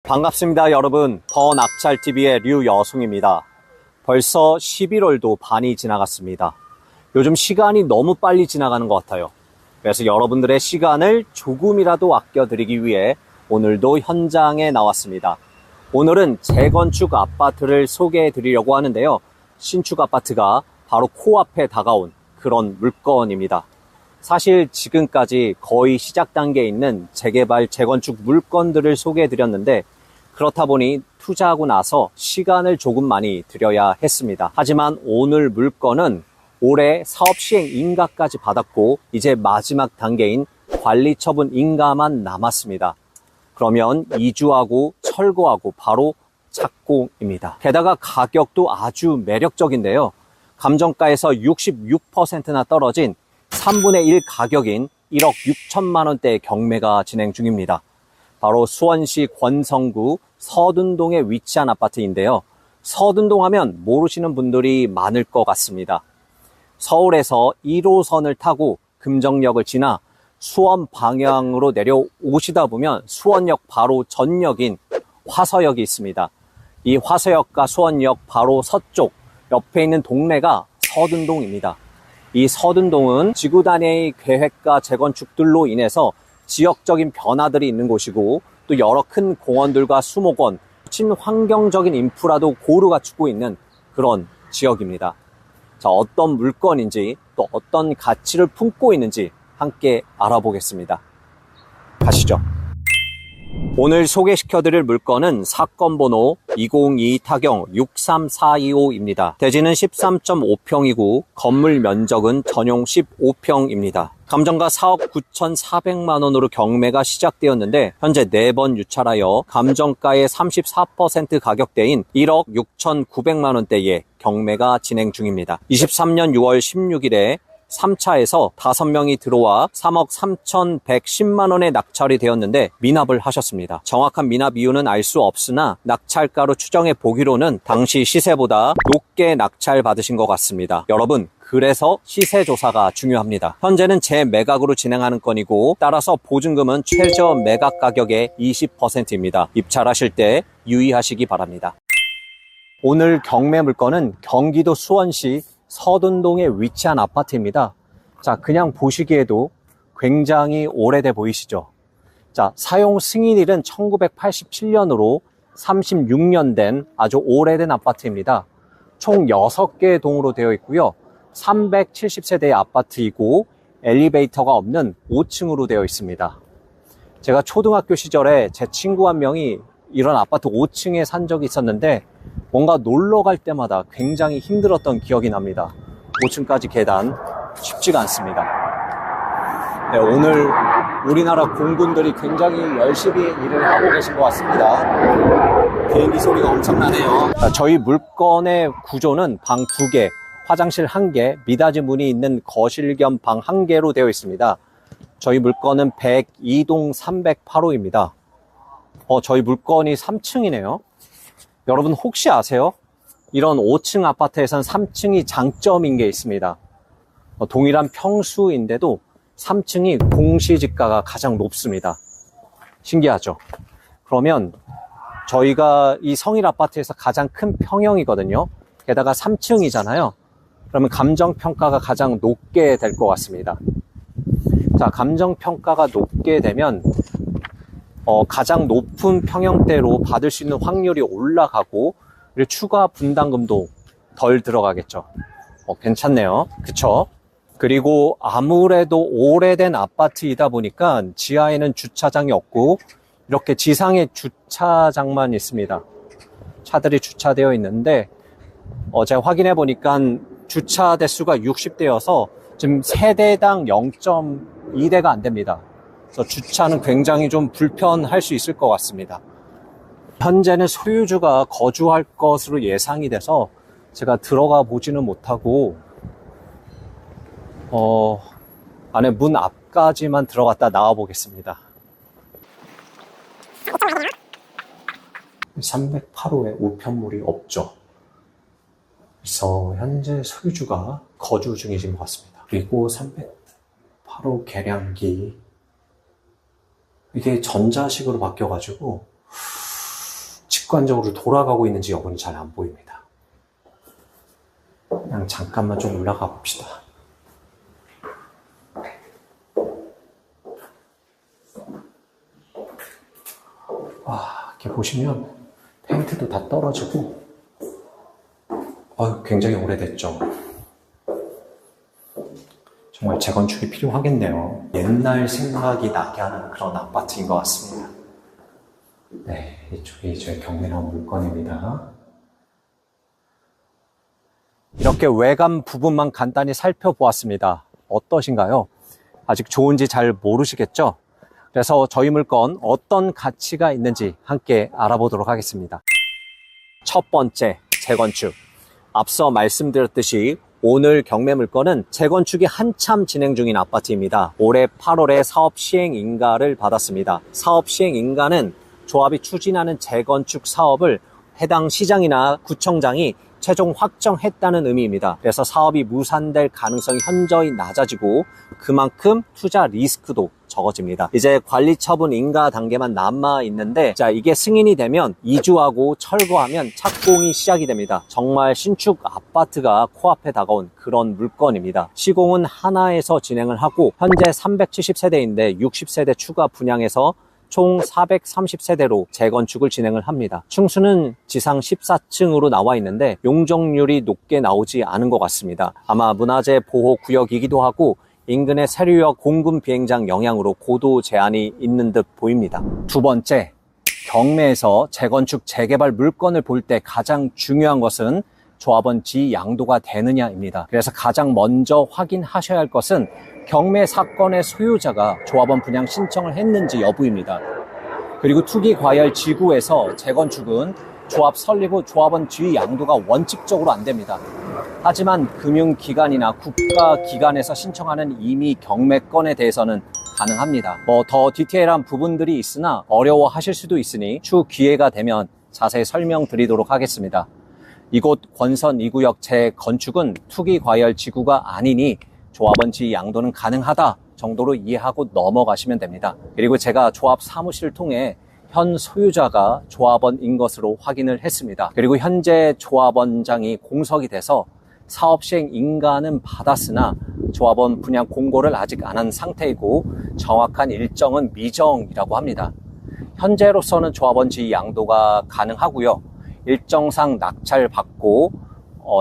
반갑습니다, 여러분. 더 낙찰TV의 류여승입니다. 벌써 11월도 반이 지나갔습니다. 요즘 시간이 너무 빨리 지나가는 것 같아요. 그래서 여러분들의 시간을 조금이라도 아껴드리기 위해 오늘도 현장에 나왔습니다. 오늘은 재건축 아파트를 소개해 드리려고 하는데요. 신축 아파트가 바로 코앞에 다가온 그런 물건입니다. 사실 지금까지 거의 시작 단계에 있는 재개발, 재건축 물건들을 소개해 드렸는데 그렇다 보니 투자하고 나서 시간을 조금 많이 들여야 했습니다. 하지만 오늘 물건은 올해 사업 시행 인가까지 받았고 이제 마지막 단계인 관리 처분 인가만 남았습니다. 그러면 이주하고 철거하고 바로 착공입니다. 게다가 가격도 아주 매력적인데요. 감정가에서 66%나 떨어진 3분의 1 가격인 1억 6천만 원대의 경매가 진행 중입니다. 바로 수원시 권성구 서둔동에 위치한 아파트인데요. 서둔동 하면 모르시는 분들이 많을 것 같습니다. 서울에서 1호선을 타고 금정역을 지나 수원 방향으로 내려오시다 보면 수원역 바로 전역인 화서역이 있습니다. 이 화서역과 수원역 바로 서쪽 옆에 있는 동네가 서둔동입니다. 이 서둔동은 지구 단위의 계획과 재건축들로 인해서 지역적인 변화들이 있는 곳이고 또 여러 큰 공원들과 수목원, 친환경적인 인프라도 고루 갖추고 있는 그런 지역입니다. 자, 어떤 물건인지 또 어떤 가치를 품고 있는지 함께 알아보겠습니다. 가시죠. 오늘 소개시켜드릴 물건은 사건 번호 202 타경 63425입니다. 대지는 13.5평이고 건물 면적은 전용 15평입니다. 감정가 4억 9,400만 원으로 경매가 시작되었는데 현재 4번 유찰하여 감정가의 34% 가격대인 1억 6,900만 원대의 경매가 진행 중입니다. 23년 6월 16일에 3차에서 5명이 들어와 3억 3,110만 원에 낙찰이 되었는데 미납을 하셨습니다. 정확한 미납 이유는 알 수 없으나 낙찰가로 추정해 보기로는 당시 시세보다 높게 낙찰 받으신 것 같습니다. 여러분, 그래서 시세 조사가 중요합니다. 현재는 재매각으로 진행하는 건이고 따라서 보증금은 최저 매각 가격의 20%입니다. 입찰하실 때 유의하시기 바랍니다. 오늘 경매 물건은 경기도 수원시 서둔동에 위치한 아파트입니다. 자, 그냥 보시기에도 굉장히 오래돼 보이시죠? 자, 사용 승인일은 1987년으로 36년 된 아주 오래된 아파트입니다. 총 6개의 동으로 되어 있고요. 370세대의 아파트이고 엘리베이터가 없는 5층으로 되어 있습니다. 제가 초등학교 시절에 제 친구 한 명이 이런 아파트 5층에 산 적이 있었는데 뭔가 놀러 갈 때마다 굉장히 힘들었던 기억이 납니다. 5층까지 계단 쉽지가 않습니다. 네, 오늘 우리나라 공군들이 굉장히 열심히 일을 하고 계신 것 같습니다. 비행기 소리가 엄청나네요. 저희 물건의 구조는 방 2개, 화장실 1개, 미닫이 문이 있는 거실 겸 방 1개로 되어 있습니다. 저희 물건은 102동 308호입니다. 저희 물건이 3층이네요. 여러분 혹시 아세요? 이런 5층 아파트에선 3층이 장점인 게 있습니다. 동일한 평수인데도 3층이 공시지가가 가장 높습니다. 신기하죠? 그러면 저희가 이 성일 아파트에서 가장 큰 평형이거든요. 게다가 3층이잖아요. 그러면 감정평가가 가장 높게 될 것 같습니다. 자, 감정평가가 높게 되면 가장 높은 평형대로 받을 수 있는 확률이 올라가고 그리고 추가 분담금도 덜 들어가겠죠. 괜찮네요. 그쵸? 그리고 아무래도 오래된 아파트이다 보니까 지하에는 주차장이 없고 이렇게 지상에 주차장만 있습니다. 차들이 주차되어 있는데 제가 확인해 보니까 주차 대수가 60대여서 지금 세대당 0.2대가 안 됩니다. 그래서 주차는 굉장히 좀 불편할 수 있을 것 같습니다. 현재는 소유주가 거주할 것으로 예상이 돼서 제가 들어가 보지는 못하고 안에 문 앞까지만 들어갔다 나와 보겠습니다. 308호에 우편물이 없죠. 그래서 현재 소유주가 거주 중이신 것 같습니다. 그리고 308호 계량기 이게 전자식으로 바뀌어가지고 직관적으로 돌아가고 있는지 여부는 잘 안 보입니다. 그냥 잠깐만 좀 올라가 봅시다. 와, 이렇게 보시면 페인트도 다 떨어지고 굉장히 오래됐죠. 정말 재건축이 필요하겠네요. 옛날 생각이 나게 하는 그런 아파트인 것 같습니다. 네, 이쪽이 저희 경매나무 물건입니다. 이렇게 외관 부분만 간단히 살펴보았습니다. 어떠신가요? 아직 좋은지 잘 모르시겠죠? 그래서 저희 물건 어떤 가치가 있는지 함께 알아보도록 하겠습니다. 첫 번째, 재건축. 앞서 말씀드렸듯이 오늘 경매 물건은 재건축이 한참 진행 중인 아파트입니다. 올해 8월에 사업 시행 인가를 받았습니다. 사업 시행 인가는 조합이 추진하는 재건축 사업을 해당 시장이나 구청장이 최종 확정했다는 의미입니다. 그래서 사업이 무산될 가능성이 현저히 낮아지고 그만큼 투자 리스크도 적어집니다. 이제 관리 처분 인가 단계만 남아 있는데, 자, 이게 승인이 되면 이주하고 철거하면 착공이 시작이 됩니다. 정말 신축 아파트가 코앞에 다가온 그런 물건입니다. 시공은 하나에서 진행을 하고 현재 370세대인데 60세대 추가 분양해서 총 430세대로 재건축을 진행을 합니다. 층수는 지상 14층으로 나와 있는데 용적률이 높게 나오지 않은 것 같습니다. 아마 문화재 보호구역이기도 하고 인근의 세류역 공군 비행장 영향으로 고도 제한이 있는 듯 보입니다. 두 번째, 경매에서 재건축 재개발 물건을 볼 때 가장 중요한 것은 조합원 지위 양도가 되느냐입니다. 그래서 가장 먼저 확인하셔야 할 것은 경매 사건의 소유자가 조합원 분양 신청을 했는지 여부입니다. 그리고 투기과열 지구에서 재건축은 조합 설립 후 조합원 지위 양도가 원칙적으로 안 됩니다. 하지만 금융기관이나 국가기관에서 신청하는 임의 경매건에 대해서는 가능합니다. 더 디테일한 부분들이 있으나 어려워하실 수도 있으니 추후 기회가 되면 자세히 설명드리도록 하겠습니다. 이곳 권선 2구역 재건축은 투기과열 지구가 아니니 조합원 지위 양도는 가능하다 정도로 이해하고 넘어가시면 됩니다. 그리고 제가 조합 사무실을 통해 현 소유자가 조합원인 것으로 확인을 했습니다. 그리고 현재 조합원장이 공석이 돼서 사업 시행 인가는 받았으나 조합원 분양 공고를 아직 안 한 상태이고 정확한 일정은 미정이라고 합니다. 현재로서는 조합원 지위 양도가 가능하고요. 일정상 낙찰받고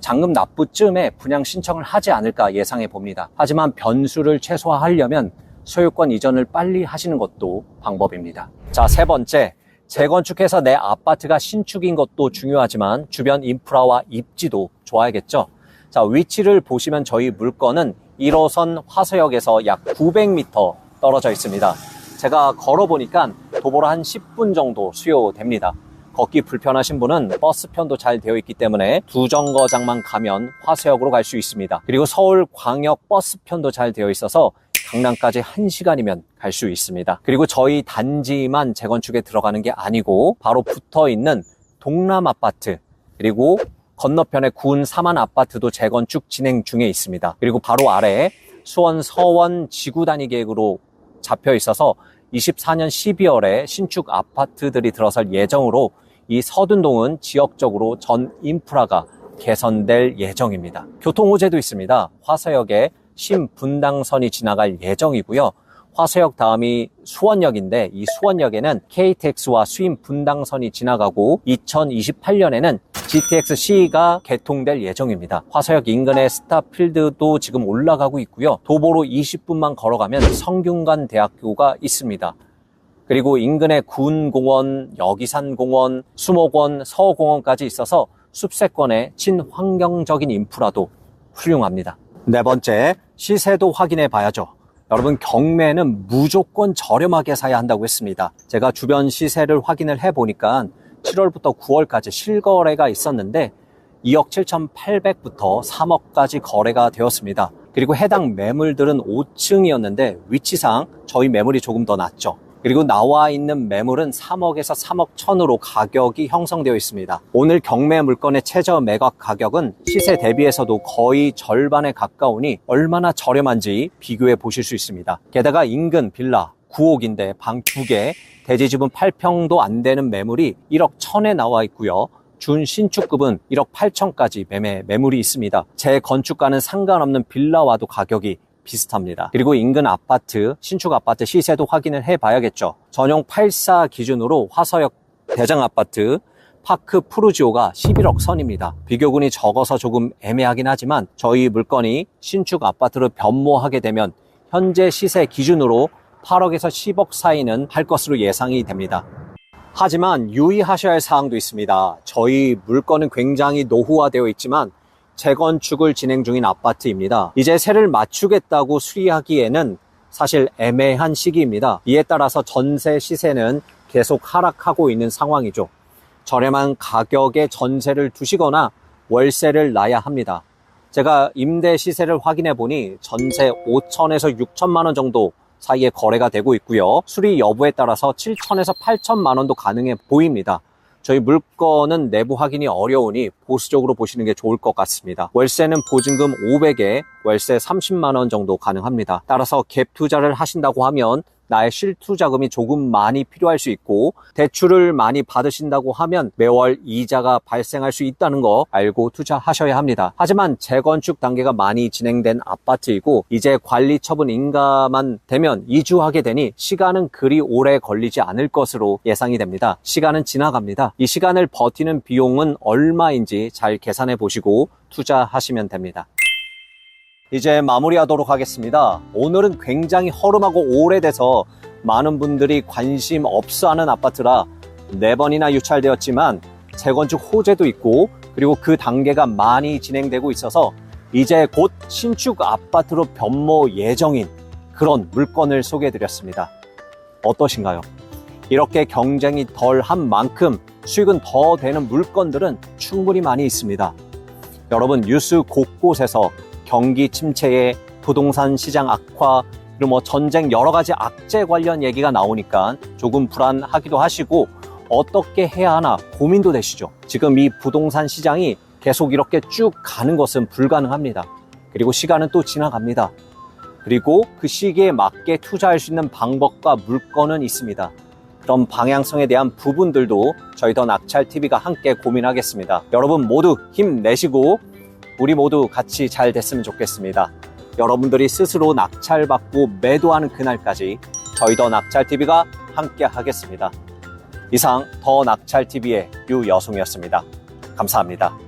잔금 납부쯤에 분양 신청을 하지 않을까 예상해 봅니다. 하지만 변수를 최소화하려면 소유권 이전을 빨리 하시는 것도 방법입니다. 자, 세 번째, 재건축해서 내 아파트가 신축인 것도 중요하지만 주변 인프라와 입지도 좋아야겠죠. 자, 위치를 보시면 저희 물건은 1호선 화서역에서 약 900m 떨어져 있습니다. 제가 걸어보니까 도보로 한 10분 정도 수요됩니다. 걷기 불편하신 분은 버스편도 잘 되어 있기 때문에 두 정거장만 가면 화서역으로 갈 수 있습니다. 그리고 서울광역 버스편도 잘 되어 있어서 강남까지 1시간이면 갈 수 있습니다. 그리고 저희 단지만 재건축에 들어가는 게 아니고 바로 붙어 있는 동남 아파트, 그리고 건너편에 군 사만 아파트도 재건축 진행 중에 있습니다. 그리고 바로 아래에 수원 서원 지구 단위 계획으로 잡혀 있어서 24년 12월에 신축 아파트들이 들어설 예정으로 이 서둔동은 지역적으로 전 인프라가 개선될 예정입니다. 교통 호재도 있습니다. 화서역에 신분당선이 지나갈 예정이고요. 화서역 다음이 수원역인데 이 수원역에는 KTX와 수인분당선이 지나가고 2028년에는 GTX-C가 개통될 예정입니다. 화서역 인근의 스타필드도 지금 올라가고 있고요. 도보로 20분만 걸어가면 성균관 대학교가 있습니다. 그리고 인근에 군공원, 여기산공원, 수목원, 서공원까지 있어서 숲세권의 친환경적인 인프라도 훌륭합니다. 네 번째, 시세도 확인해 봐야죠. 여러분, 경매는 무조건 저렴하게 사야 한다고 했습니다. 제가 주변 시세를 확인을 해보니까 7월부터 9월까지 실거래가 있었는데 2억 7,800부터 3억까지 거래가 되었습니다. 그리고 해당 매물들은 5층이었는데 위치상 저희 매물이 조금 더 낮죠. 그리고 나와 있는 매물은 3억에서 3억 1천으로 가격이 형성되어 있습니다. 오늘 경매 물건의 최저 매각 가격은 시세 대비해서도 거의 절반에 가까우니 얼마나 저렴한지 비교해 보실 수 있습니다. 게다가 인근 빌라, 9억인데 방 2개, 대지집은 8평도 안 되는 매물이 1억 1천에 나와 있고요. 준신축급은 1억 8천까지 매물이 있습니다. 재건축과는 상관없는 빌라와도 가격이 비슷합니다. 그리고 인근 아파트, 신축 아파트 시세도 확인을 해봐야겠죠. 전용 84 기준으로 화서역 대장 아파트 파크 푸르지오가 11억 선입니다. 비교군이 적어서 조금 애매하긴 하지만 저희 물건이 신축 아파트로 변모하게 되면 현재 시세 기준으로 8억에서 10억 사이는 할 것으로 예상이 됩니다. 하지만 유의하셔야 할 사항도 있습니다. 저희 물건은 굉장히 노후화되어 있지만 재건축을 진행 중인 아파트입니다. 이제 세를 맞추겠다고 수리하기에는 사실 애매한 시기입니다. 이에 따라서 전세 시세는 계속 하락하고 있는 상황이죠. 저렴한 가격에 전세를 두시거나 월세를 놔야 합니다. 제가 임대 시세를 확인해 보니 전세 5천에서 6천만 원 정도 사이에 거래가 되고 있고요. 수리 여부에 따라서 7천에서 8천만 원도 가능해 보입니다. 저희 물건은 내부 확인이 어려우니 보수적으로 보시는 게 좋을 것 같습니다. 월세는 보증금 500에 월세 30만 원 정도 가능합니다. 따라서 갭 투자를 하신다고 하면 나의 실투자금이 조금 많이 필요할 수 있고 대출을 많이 받으신다고 하면 매월 이자가 발생할 수 있다는 거 알고 투자하셔야 합니다. 하지만 재건축 단계가 많이 진행된 아파트이고 이제 관리 처분 인가만 되면 이주하게 되니 시간은 그리 오래 걸리지 않을 것으로 예상이 됩니다. 시간은 지나갑니다. 이 시간을 버티는 비용은 얼마인지 잘 계산해 보시고 투자하시면 됩니다. 이제 마무리하도록 하겠습니다. 오늘은 굉장히 허름하고 오래돼서 많은 분들이 관심 없어하는 아파트라 4번이나 유찰되었지만 재건축 호재도 있고 그리고 그 단계가 많이 진행되고 있어서 이제 곧 신축 아파트로 변모 예정인 그런 물건을 소개해드렸습니다. 어떠신가요? 이렇게 경쟁이 덜한 만큼 수익은 더 되는 물건들은 충분히 많이 있습니다. 여러분 뉴스 곳곳에서 경기 침체에 부동산 시장 악화, 그리고 전쟁 여러 가지 악재 관련 얘기가 나오니까 조금 불안하기도 하시고 어떻게 해야 하나 고민도 되시죠. 지금 이 부동산 시장이 계속 이렇게 쭉 가는 것은 불가능합니다. 그리고 시간은 또 지나갑니다. 그리고 그 시기에 맞게 투자할 수 있는 방법과 물건은 있습니다. 그런 방향성에 대한 부분들도 저희 더 낙찰TV가 함께 고민하겠습니다. 여러분 모두 힘내시고 우리 모두 같이 잘 됐으면 좋겠습니다. 여러분들이 스스로 낙찰받고 매도하는 그날까지 저희 더 낙찰TV가 함께 하겠습니다. 이상 더 낙찰TV의 유여송이었습니다. 감사합니다.